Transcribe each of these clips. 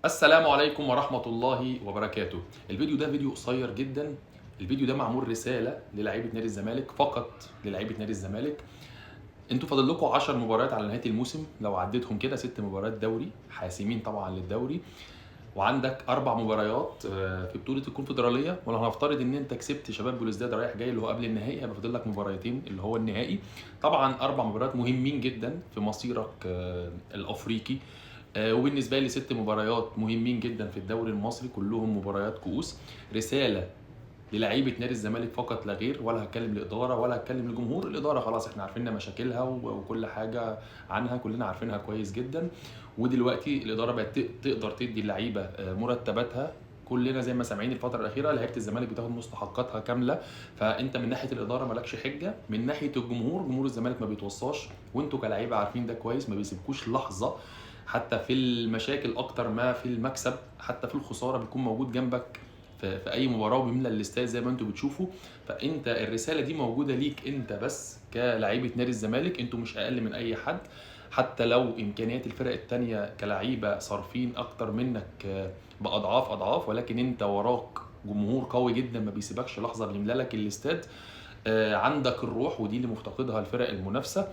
السلام عليكم ورحمة الله وبركاته. الفيديو ده فيديو قصير جدا. الفيديو ده معمول رسالة للاعيبة نادي الزمالك، فقط للاعيبة نادي الزمالك. انتوا فاضل لكم 10 مباريات على نهاية الموسم، لو عديتهم كده 6 مباريات دوري حاسمين طبعا للدوري، وعندك 4 مباريات في بطولة الكونفدرالية. ولو هنفترض ان انت كسبت شباب بلوزداد رايح جاي اللي هو قبل النهائي، هيبقى فاضل لك مباراتين اللي هو النهائي. طبعا 4 مباريات مهمين جدا في مصيرك الافريقي. وبالنسبه لي 6 مباريات مهمين جدا في الدوري المصري، كلهم مباريات كؤوس. رساله للاعيبه نادي الزمالك فقط لا غير، ولا هتكلم الاداره ولا هتكلم الجمهور. الاداره خلاص احنا عارفين مشاكلها وكل حاجه عنها كلنا عارفينها كويس جدا. ودلوقتي الاداره بقت تقدر تدي اللعيبه مرتباتها. كلنا زي ما سامعين الفتره الاخيره لعيبه الزمالك بتاخد مستحقاتها كامله. فانت من ناحيه الاداره مالكش حجه، من ناحيه الجمهور، جمهور الزمالك ما بيتوصاش، وانتوا كلاعيبه عارفين ده كويس، ما بيسيبكوش لحظه حتى في المشاكل اكتر ما في المكسب. حتى في الخساره بيكون موجود جنبك في اي مباراه وبيملى الاستاد زي ما انتم بتشوفوا. فانت الرساله دي موجوده ليك انت بس كلاعيبه نادي الزمالك، انتوا مش اقل من اي حد. حتى لو امكانيات الفرق الثانيه كلاعيبه صارفين اكتر منك باضعاف اضعاف، ولكن انت وراك جمهور قوي جدا ما بيسيبكش لحظه، بيملى لك الاستاد. عندك الروح، ودي اللي مفتقدها الفرق المنافسه.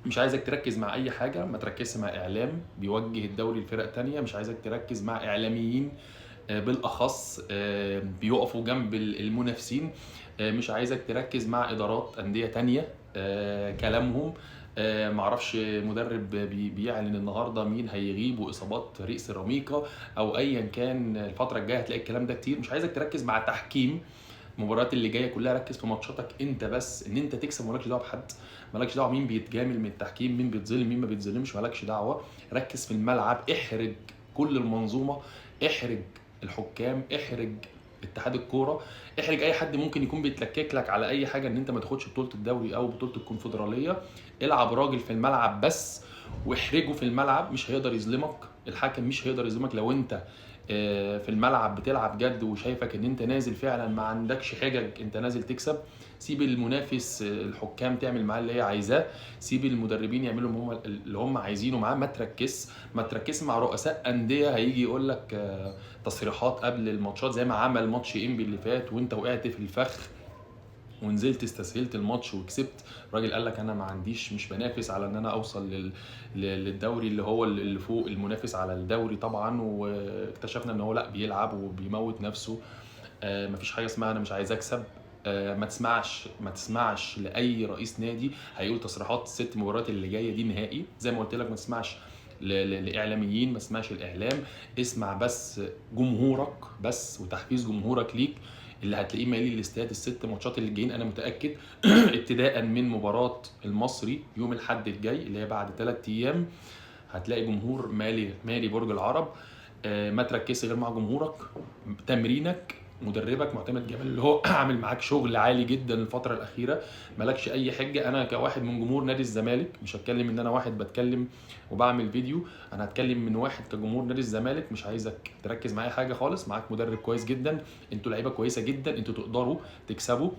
مش عايزك تركز مع اي حاجه، ما تركزش مع اعلام بيوجه الدوري لفرق تانية، مش عايزك تركز مع اعلاميين بالاخص بيقفوا جنب المنافسين. مش عايزك تركز مع ادارات انديه تانية كلامهم. معرفش مدرب بيعلن النهارده مين هيغيب واصابات فريق سيراميكا او ايا كان. الفتره الجايه هتلاقي الكلام ده كتير. مش عايزك تركز مع تحكيم المباريات اللي جايه كلها، ركز في ماتشاتك انت بس، ان انت تكسب، مالكش دعوه بحد، مالكش دعوه مين بيتجامل من التحكيم، مين بيتظلم مين ما بيتظلمش، مالكش دعوه. ركز في الملعب، احرج كل المنظومه، احرج الحكام، احرج اتحاد الكوره، احرج اي حد ممكن يكون بيتلكك لك على اي حاجه ان انت ما تاخدش بطوله الدوري او بطوله الكونفدراليه. العب راجل في الملعب بس، واحرجه في الملعب. مش هيقدر يظلمك الحكم، مش هيقدر يظلمك لو انت في الملعب بتلعب جد وشايفك ان انت نازل فعلا ما عندكش حجج، انت نازل تكسب. سيب المنافس الحكام تعمل معاه اللي هي عايزاه، سيب المدربين يعملوا اللي هم عايزينه معاه. ما تركز مع رؤساء انديه هيجي يقول لك تصريحات قبل الماتشات زي ما عمل ماتش انبي اللي فات وانت وقعت في الفخ ونزلت استسهلت الماتش وكسبت. الراجل قال لك انا ما عنديش، مش بنافس على ان انا اوصل للدوري اللي هو اللي فوق المنافس على الدوري طبعا. واكتشفنا ان هو لا، بيلعب وبيموت نفسه. مفيش حاجه اسمها انا مش عايز اكسب. ما تسمعش لاي رئيس نادي هيقول تصريحات الست مباريات اللي جايه دي نهائي. زي ما قلت لك ما تسمعش لاعلاميين، ما تسمعش الاعلام، اسمع بس جمهورك بس وتحفيز جمهورك ليك اللي هتلاقيه مالي الاستاد الست ماتشات اللي جايين. انا متاكد ابتداء من مباراه المصري يوم الاحد الجاي اللي هي بعد 3 ايام هتلاقي جمهور مالي برج العرب. ما تركزش غير مع جمهورك، تمرينك، مدربك معتمد جمال اللي هو عامل معاك شغل عالي جدا الفتره الاخيره. مالكش اي حجه. انا كواحد من جمهور نادي الزمالك، مش هتكلم ان انا واحد بتكلم وبعمل فيديو، انا هتكلم من واحد كجمهور نادي الزمالك. مش عايزك تركز معايا حاجه خالص. معاك مدرب كويس جدا، انتوا لعيبه كويسه جدا، انتوا تقدروا تكسبوا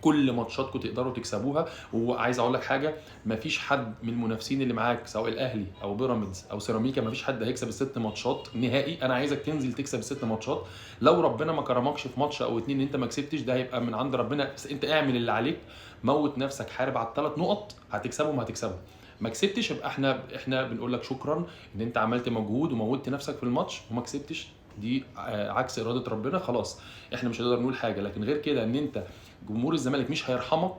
كل ماتشاتكم، تقدروا تكسبوها. وعايز اقول لك حاجه، مفيش حد من المنافسين اللي معاك سواء الاهلي او بيراميدز او سيراميكا، مفيش حد هيكسب الست ماتشات نهائي. انا عايزك تنزل تكسب الست ماتشات. لو ربنا ما كرمكش في ماتش او اتنين انت ما كسبتش، ده هيبقى من عند ربنا، بس انت اعمل اللي عليك، موت نفسك، حارب على ال3 نقط، هتكسبهم هتكسبهم. ما كسبتش يبقى احنا بنقول لك شكرا ان انت عملت مجهود وموتت نفسك في الماتش وما كسبتش. دي عكس اراده ربنا، خلاص احنا مش هنقدر نقول حاجه. لكن غير كده ان انت جمهور الزمالك مش هيرحمك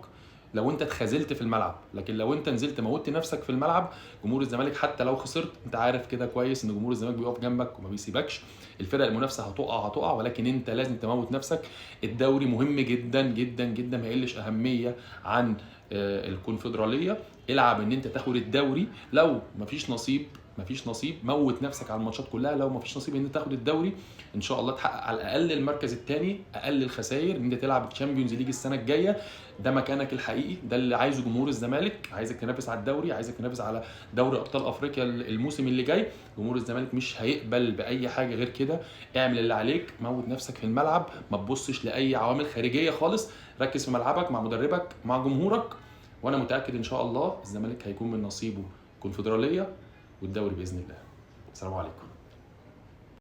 لو انت اتخاذلت في الملعب. لكن لو انت نزلت موتت نفسك في الملعب، جمهور الزمالك حتى لو خسرت انت عارف كده كويس ان جمهور الزمالك بيقف جنبك وما بيسيبكش. الفرق المنافسه هتقع ولكن انت لازم تموت نفسك. الدوري مهم جدا جدا جدا، ما يقلش اهميه عن الكونفدراليه. العب ان انت تاخد الدوري. لو مفيش نصيب موت نفسك على الماتشات كلها. لو مفيش نصيب ان انت تاخد الدوري، ان شاء الله تحقق على الاقل المركز الثاني، اقل الخسائر ان انت تلعب الشامبيونز ليج السنه الجايه. ده مكانك الحقيقي، ده اللي عايزه جمهور الزمالك. عايزك تنافس على الدوري، عايزك تنافس على دوري ابطال افريقيا الموسم اللي جاي. جمهور الزمالك مش هيقبل باي حاجه غير كده. اعمل اللي عليك، موت نفسك في الملعب، ما تبصش لاي عوامل خارجيه خالص. ركز في ملعبك مع مدربك مع جمهورك، وانا متاكد ان شاء الله الزمالك هيكون من نصيبه كونفدراليه والدوري باذن الله. السلام عليكم.